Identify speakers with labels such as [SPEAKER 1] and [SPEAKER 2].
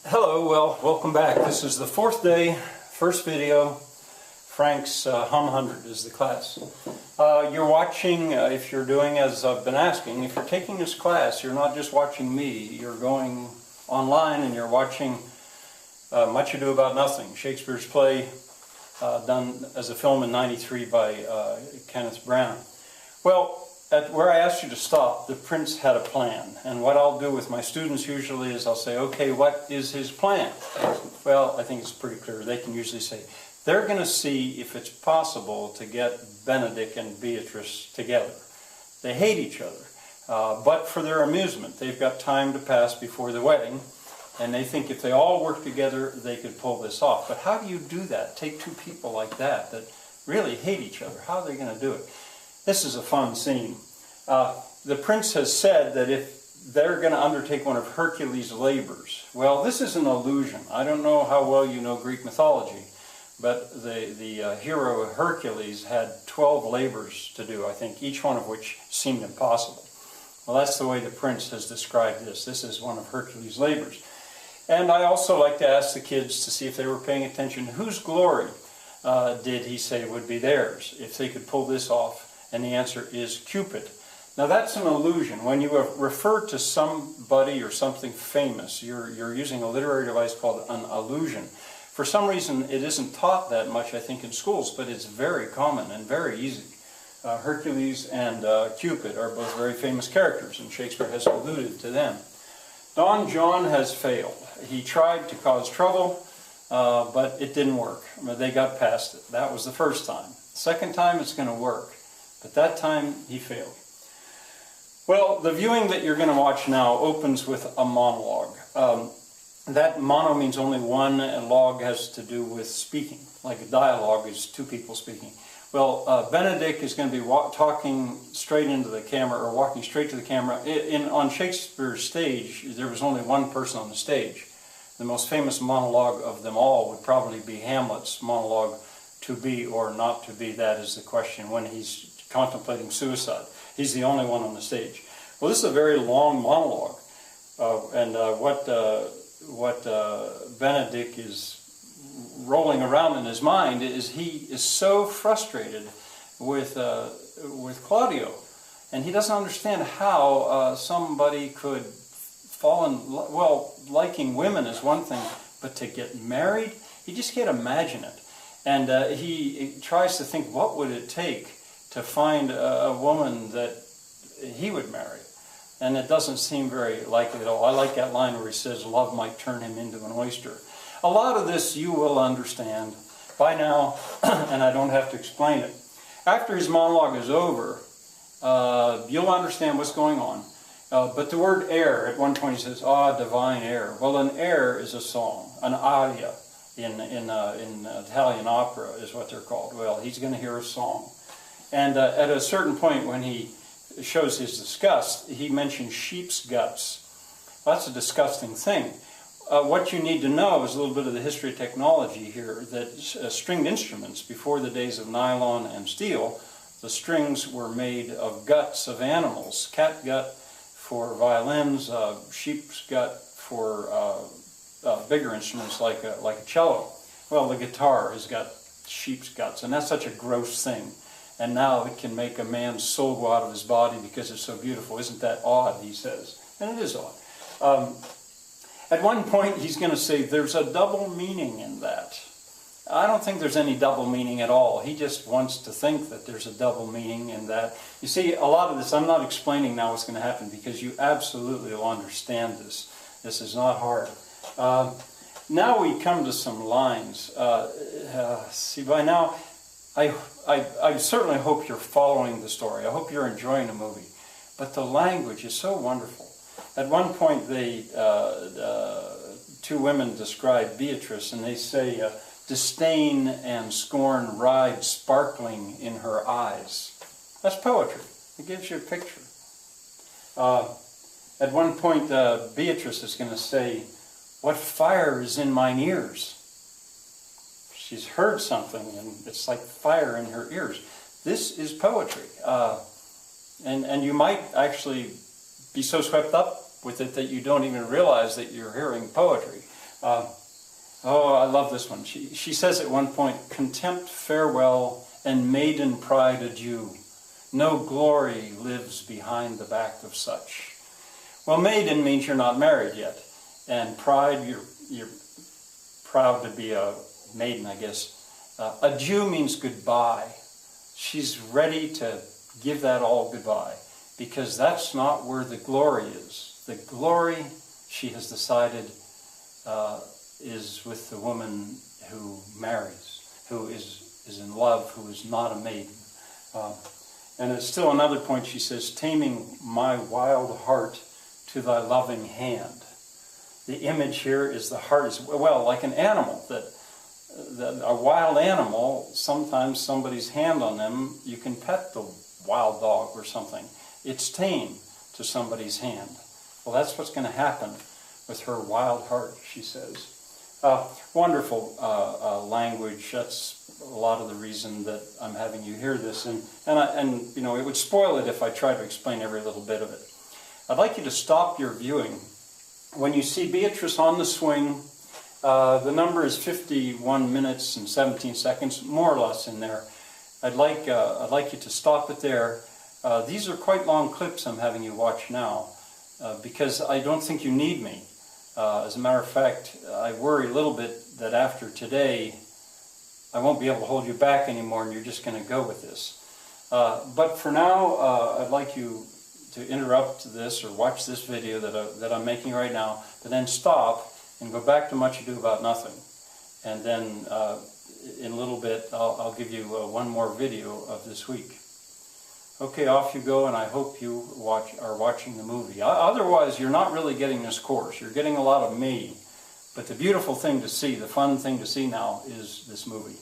[SPEAKER 1] Hello, well, welcome back. This is the fourth day, first video. Frank's Hum 100 is the class. You're watching, if you're doing as I've been asking, if you're taking this class, you're not just watching me, you're going online and you're watching Much Ado About Nothing, Shakespeare's play done as a film in '93 by Kenneth Branagh. Well, at where I asked you to stop, the prince had a plan. And what I'll do with my students usually is I'll say, okay, what is his plan? Well, I think it's pretty clear. They can usually say, they're going to see if it's possible to get Benedick and Beatrice together. They hate each other, but for their amusement, they've got time to pass before the wedding, and they think if they all work together, they could pull this off. But how do you do that? Take two people like that really hate each other. How are they going to do it? This is a fun scene. The prince has said that if they're going to undertake one of Hercules' labors, well, this is an illusion. I don't know how well you know Greek mythology, but the hero Hercules had 12 labors to do, I think, each one of which seemed impossible. Well, that's the way the prince has described this. This is one of Hercules' labors. And I also like to ask the kids to see if they were paying attention. Whose glory did he say would be theirs if they could pull this off? And the answer is Cupid. Now that's an illusion. When you refer to somebody or something famous, you're using a literary device called an allusion. For some reason it isn't taught that much, I think, in schools, but it's very common and very easy. Hercules and Cupid are both very famous characters, and Shakespeare has alluded to them. Don John has failed. He tried to cause trouble, but it didn't work. They got past it. That was the first time. Second time it's going to work. But that time, he failed. Well, the viewing that you're going to watch now opens with a monologue. That mono means only one, and log has to do with speaking. Like a dialogue is two people speaking. Well, Benedick is going to be talking straight into the camera, or walking straight to the camera. On Shakespeare's stage, there was only one person on the stage. The most famous monologue of them all would probably be Hamlet's monologue, to be or not to be, that is the question, when he's contemplating suicide. He's the only one on the stage. Well, this is a very long monologue, and what Benedick is rolling around in his mind is he is so frustrated with Claudio, and he doesn't understand how somebody could fall in love. Well, liking women is one thing, but to get married, he just can't imagine it. And he tries to think, what would it take to find a woman that he would marry? And it doesn't seem very likely at all. I like that line where he says, love might turn him into an oyster. A lot of this you will understand by now, and I don't have to explain it. After his monologue is over, you'll understand what's going on. But the word air, at one point he says, ah, divine air. Well, an air is a song, an aria. In Italian opera is what they're called. Well, he's going to hear a song. And at a certain point when he shows his disgust, he mentions sheep's guts. Well, that's a disgusting thing. What you need to know is a little bit of the history of technology here, that stringed instruments, before the days of nylon and steel, the strings were made of guts of animals. Cat gut for violins, sheep's gut for bigger instruments like a cello. Well, the guitar has got sheep's guts, and that's such a gross thing. And now it can make a man's soul go out of his body because it's so beautiful. Isn't that odd, he says. And it is odd. At one point, he's going to say, there's a double meaning in that. I don't think there's any double meaning at all. He just wants to think that there's a double meaning in that. You see, a lot of this, I'm not explaining now what's going to happen because you absolutely will understand this. This is not hard. Now we come to some lines. See, by now, I certainly hope you're following the story. I hope you're enjoying the movie. But the language is so wonderful. At one point, two women describe Beatrice, and they say, disdain and scorn ride sparkling in her eyes. That's poetry. It gives you a picture. At one point, Beatrice is going to say, what fire is in mine ears? She's heard something, and it's like fire in her ears. This is poetry. And you might actually be so swept up with it that you don't even realize that you're hearing poetry. Oh, I love this one. She says at one point, contempt, farewell, and maiden pride adieu. No glory lives behind the back of such. Well, maiden means you're not married yet. And pride, you're proud to be a maiden, I guess. Adieu means goodbye. She's ready to give that all goodbye, because that's not where the glory is. The glory, she has decided, is with the woman who marries, who is in love, who is not a maiden. And it's still another point, she says, taming my wild heart to thy loving hand. The image here is the heart is, well, like an animal, that a wild animal, sometimes somebody's hand on them, you can pet the wild dog or something. It's tame to somebody's hand. Well, that's what's going to happen with her wild heart, she says. Wonderful language. That's a lot of the reason that I'm having you hear this, and you know, it would spoil it if I try to explain every little bit of it. I'd like you to stop your viewing when you see Beatrice on the swing. The number is 51 minutes and 17 seconds, more or less in there. I'd like you to stop it there. These are quite long clips I'm having you watch now, because I don't think you need me. As a matter of fact, I worry a little bit that after today, I won't be able to hold you back anymore, and you're just going to go with this. But for now, I'd like you to interrupt this or watch this video that I'm making right now, but then stop and go back to Much Ado About Nothing. And then in a little bit, I'll give you one more video of this week. Okay, off you go, and I hope you are watching the movie. Otherwise, you're not really getting this course. You're getting a lot of me. But the beautiful thing to see, the fun thing to see now, is this movie.